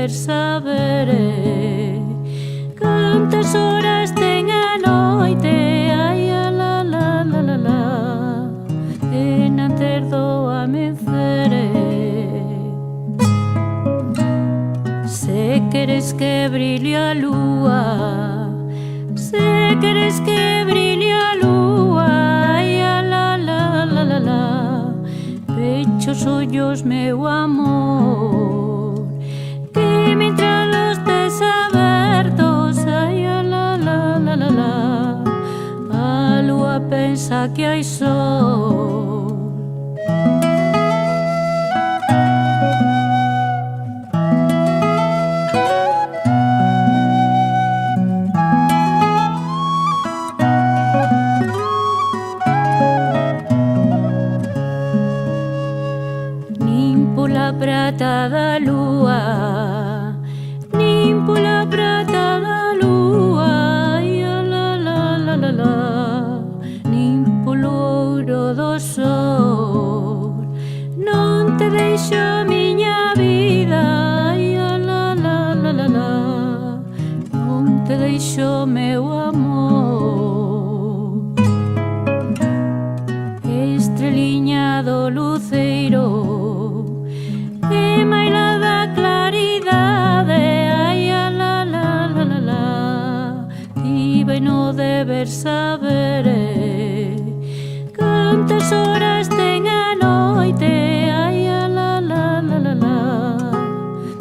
deber saber cantas horas ten a noite, ai a la la la la la, en antes do amencer. Se queres que brille a lúa, se queres que brille a lúa, ai a la la la la la, pecho os ollos, meu amor, que mientras los tes abertos, ai a la la la la la, a lúa pensa que hai sol. Pola prata da lúa, nin pola prata da lúa, ai a la la la la la, nin polo ouro do sol, non te deixo a miña vida, ai a la la la la la, non te deixo meu amor. Estreliña do luceiro, e maila da claridade, ai a la la la la la, ti vai no deber saber cantas horas ten a noite, ai a la la la la la,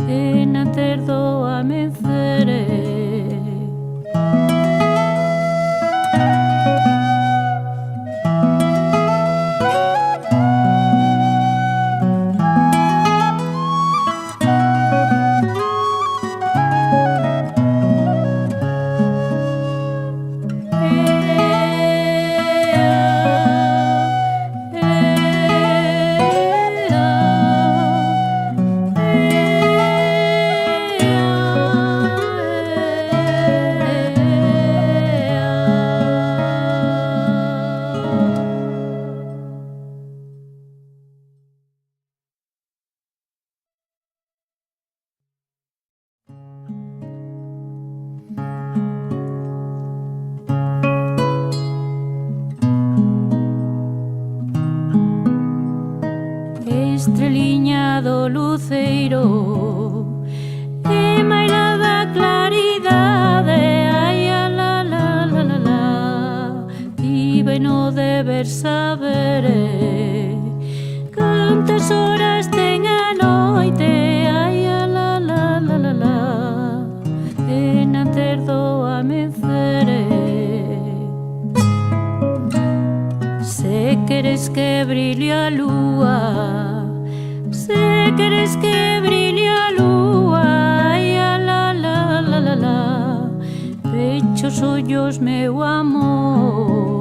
en antes do amencer. Estreliña do luceiro, e maila da claridade, ai a la la la la la, ti vai no deber saber cantas horas ten a noite, ai a la la la la la, en antes do amencer. Se queres que brille a lúa, se queres que brille a lúa, ai a la la la la la, pecho os ollos, meu amor,